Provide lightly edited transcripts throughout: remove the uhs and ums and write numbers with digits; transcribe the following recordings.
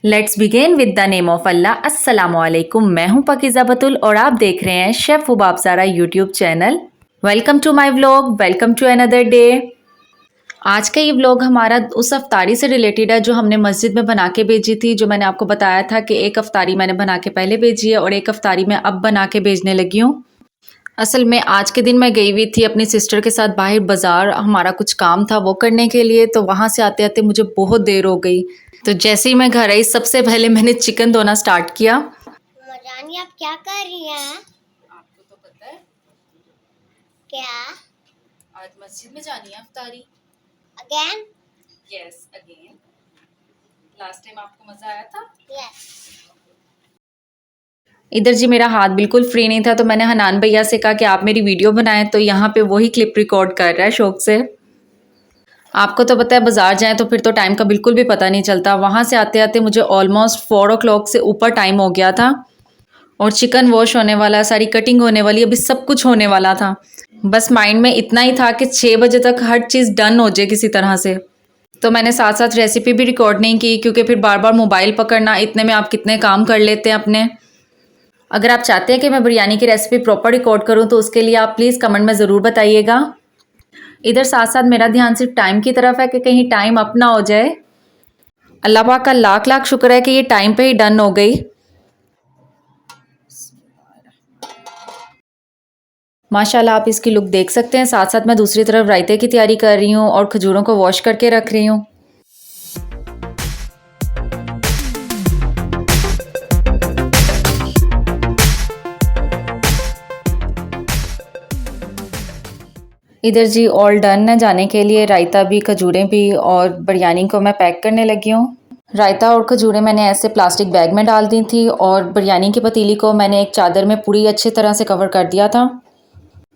Let's begin with the name of Allah. अस्सलामुअलैकुम। मैं हूं पाकिज़ा बतुल और आप देख रहे हैं chef Hubab Zara YouTube channel. Welcome to my vlog, welcome to another day. आज का ये व्लॉग हमारा उस अफ्तारी से रिलेटेड है जो हमने मस्जिद में बना के भेजी थी। जो मैंने आपको बताया था कि एक अफ्तारी मैंने बना के पहले भेजी है और एक अफ्तारी मैं अब बना के भेजने लगी हूँ। असल में आज के दिन मैं गई हुई थी अपनी सिस्टर के साथ बाहर बाज़ार, हमारा कुछ काम था वो करने के लिए। तो वहाँ से आते आते मुझे बहुत देर हो गई। तो जैसे ही मैं घर आई सबसे पहले मैंने चिकन धोना स्टार्ट किया। मजानी आप क्या कर रही हैं? आपको तो पता है क्या? आज मस्जिद में जानी है अफ्तारी। Again? Yes again. Last time आपको मजा आया था। यस। इधर जी मेरा हाथ बिल्कुल फ्री नहीं था तो मैंने हनान भैया से कहा कि आप मेरी वीडियो बनाएं। तो यहाँ पे वही क्लिप रिकॉर्ड कर रहा है शौक से। आपको तो पता है बाजार जाएं तो फिर तो टाइम का बिल्कुल भी पता नहीं चलता। वहाँ से आते आते मुझे ऑलमोस्ट 4 o'clock से ऊपर टाइम हो गया था और चिकन वॉश होने वाला, सारी कटिंग होने वाली, अभी सब कुछ होने वाला था। बस माइंड में इतना ही था कि 6 बजे तक हर चीज़ डन हो जाए किसी तरह से। तो मैंने साथ साथ रेसिपी भी रिकॉर्ड नहीं की क्योंकि फिर बार बार मोबाइल पकड़ना, इतने में आप कितने काम कर लेते हैं अपने। अगर आप चाहते हैं कि मैं बिरयानी की रेसिपी प्रॉपर रिकॉर्ड करूं तो उसके लिए आप प्लीज़ कमेंट में ज़रूर बताइएगा। इधर साथ साथ मेरा ध्यान सिर्फ टाइम की तरफ है कि कहीं टाइम अप ना हो जाए। अल्लाह पाक का लाख लाख शुक्र है कि ये टाइम पे ही डन हो गई। माशाल्लाह आप इसकी लुक देख सकते हैं। साथ साथ मैं दूसरी तरफ रायते की तैयारी कर रही हूँ और खजूरों को वॉश करके रख रही हूँ। इधर जी ऑल डन है जाने के लिए, रायता भी, खजूरें भी और बिरयानी को मैं पैक करने लगी हूँ। रायता और खजूरें मैंने ऐसे प्लास्टिक बैग में डाल दी थी और बिरयानी की पतीली को मैंने एक चादर में पूरी अच्छी तरह से कवर कर दिया था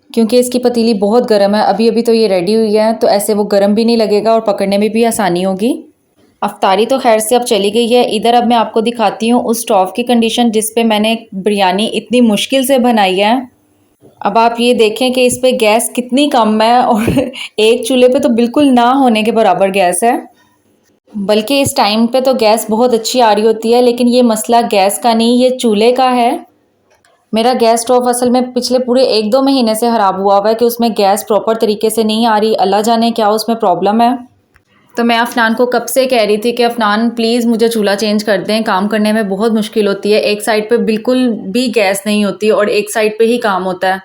क्योंकि इसकी पतीली बहुत गर्म है। अभी अभी तो ये रेडी हुई है तो ऐसे वो गर्म भी नहीं लगेगा और पकड़ने में भी आसानी होगी। अफ्तारी तो खैर से अब चली गई है। इधर अब मैं आपको दिखाती हूँ उस स्टोव की कंडीशन जिस पे मैंने बिरयानी इतनी मुश्किल से बनाई है। अब आप ये देखें कि इस पे गैस कितनी कम है और एक चूल्हे पे तो बिल्कुल ना होने के बराबर गैस है। बल्कि इस टाइम पे तो गैस बहुत अच्छी आ रही होती है, लेकिन ये मसला गैस का नहीं, ये चूल्हे का है। मेरा गैस स्टोव असल में पिछले पूरे 1-2 महीने से ख़राब हुआ है कि उसमें गैस प्रॉपर तरीके से नहीं आ रही। अल्लाह जाने क्या उसमें प्रॉब्लम है। तो मैं अफनान को कब से कह रही थी कि अफनान प्लीज़ मुझे चूल्हा चेंज कर दें, काम करने में बहुत मुश्किल होती है। एक साइड पे बिल्कुल भी गैस नहीं होती और एक साइड पे ही काम होता है।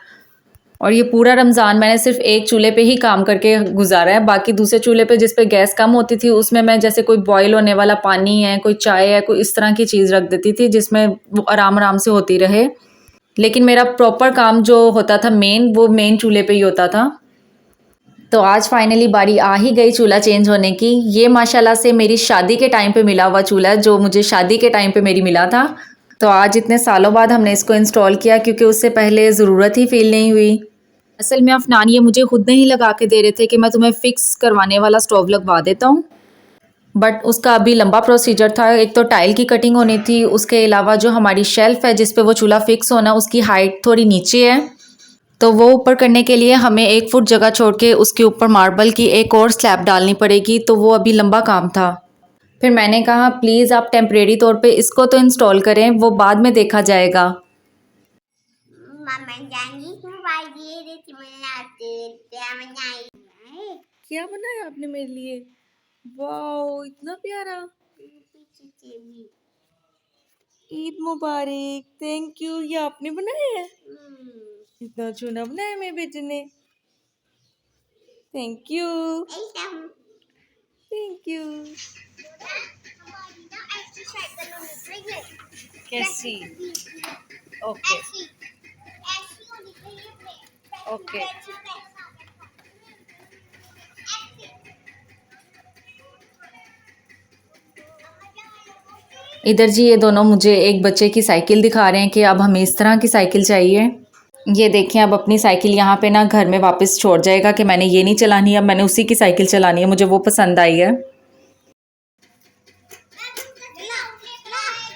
और ये पूरा रमज़ान मैंने सिर्फ एक चूल्हे पे ही काम करके गुजारा है। बाकी दूसरे चूल्हे पे जिस पे गैस कम होती थी उसमें मैं जैसे कोई बॉयल होने वाला पानी है, कोई चाय है, कोई इस तरह की चीज़ रख देती थी जिसमें वो आराम आराम से होती रहे। लेकिन मेरा प्रॉपर काम जो होता था मेन, वो मेन चूल्हे पे ही होता था। तो आज फाइनली बारी आ ही गई चूल्हा चेंज होने की। ये माशाल्लाह से मेरी शादी के टाइम पे मिला हुआ चूल्हा है जो मुझे शादी के टाइम पे मेरी मिला था। तो आज इतने सालों बाद हमने इसको इंस्टॉल किया क्योंकि उससे पहले ज़रूरत ही फील नहीं हुई। असल में अफनान ये मुझे खुद नहीं लगा के दे रहे थे कि मैं तुम्हें फ़िक्स करवाने वाला स्टोव लगवा देता हूँ, बट उसका अभी लंबा प्रोसीजर था। एक तो टाइल की कटिंग होनी थी, उसके अलावा जो हमारी शेल्फ़ है जिस पे वो चूल्हा फ़िक्स होना, उसकी हाइट थोड़ी नीचे है। तो वो ऊपर करने के लिए हमें 1 फुट जगह छोड़ के उसके ऊपर मार्बल की एक और स्लैब डालनी पड़ेगी। तो वो अभी लंबा काम था। फिर मैंने कहा प्लीज़ आप टेम्परेरी तौर पे इसको तो इंस्टॉल करें, वो बाद में देखा जाएगा। मामा जानी मोबाइल दिए देती मैंने आते क्या बनाई? क्या बनाया आपने मेरे लिए? वाओ इतना प्यारा। ईद मुबारक। Thank you. ये आपने बनाया है? इतना चूना बनाया मेरे बेटे ने। Thank you. Thank you. कैसी? Okay okay. इधर जी ये दोनों मुझे एक बच्चे की साइकिल दिखा रहे हैं कि अब हमें इस तरह की साइकिल चाहिए। ये देखें अब अपनी साइकिल यहाँ पे ना घर में वापस छोड़ जाएगा कि मैंने ये नहीं चलानी, अब मैंने उसी की साइकिल चलानी है, मुझे वो पसंद आई है।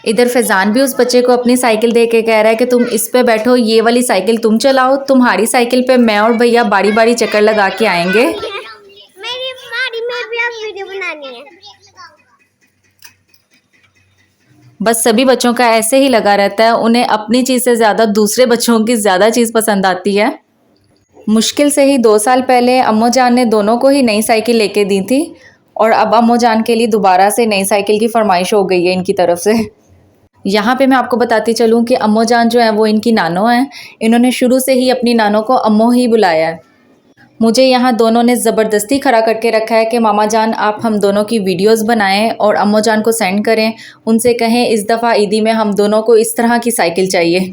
इधर फैज़ान भी उस बच्चे को अपनी साइकिल दे के कह रहा है कि तुम इस पे बैठो, ये वाली साइकिल तुम चलाओ, तुम्हारी साइकिल पे मैं और भैया बारी बारी चक्कर लगा के आएंगे। मेरी बारी में भी आप वीडियो बनानी है। बस सभी बच्चों का ऐसे ही लगा रहता है, उन्हें अपनी चीज़ से ज़्यादा दूसरे बच्चों की ज़्यादा चीज़ पसंद आती है। मुश्किल से ही 2 साल पहले अम्मू जान ने दोनों को ही नई साइकिल लेके दी थी और अब अम्मू जान के लिए दोबारा से नई साइकिल की फरमाइश हो गई है इनकी तरफ से। यहाँ पे मैं आपको बताती चलूँ कि अम्मू जान जो है वो इनकी नानो हैं। इन्होंने शुरू से ही अपनी नानो को अम्मू ही बुलाया है। मुझे यहाँ दोनों ने ज़बरदस्ती खड़ा करके रखा है कि मामा जान आप हम दोनों की वीडियोस बनाएं और अम्मू जान को सेंड करें, उनसे कहें इस दफ़ा ईदी में हम दोनों को इस तरह की साइकिल चाहिए।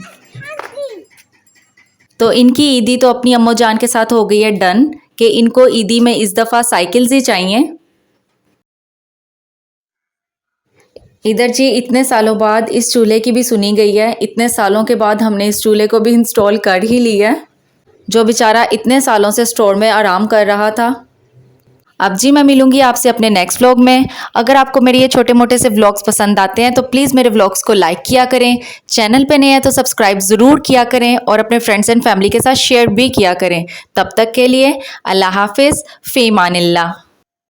तो इनकी ईदी तो अपनी अम्मू जान के साथ हो गई है डन कि इनको ईदी में इस दफ़ा साइकिल्स ही चाहिए। इधर जी इतने सालों बाद इस चूल्हे की भी सुनी गई है। इतने सालों के बाद हमने इस चूल्हे को भी इंस्टॉल कर ही लिया है, जो बेचारा इतने सालों से स्टोर में आराम कर रहा था। अब जी मैं मिलूंगी आपसे अपने नेक्स्ट व्लॉग में। अगर आपको मेरे ये छोटे मोटे से व्लॉग्स पसंद आते हैं तो प्लीज़ मेरे व्लॉग्स को लाइक किया करें, चैनल पे नए हैं तो सब्सक्राइब ज़रूर किया करें और अपने फ्रेंड्स एंड फैमिली के साथ शेयर भी किया करें। तब तक के लिए अल्लाह हाफिज़, फ़ी अमानिल्लाह।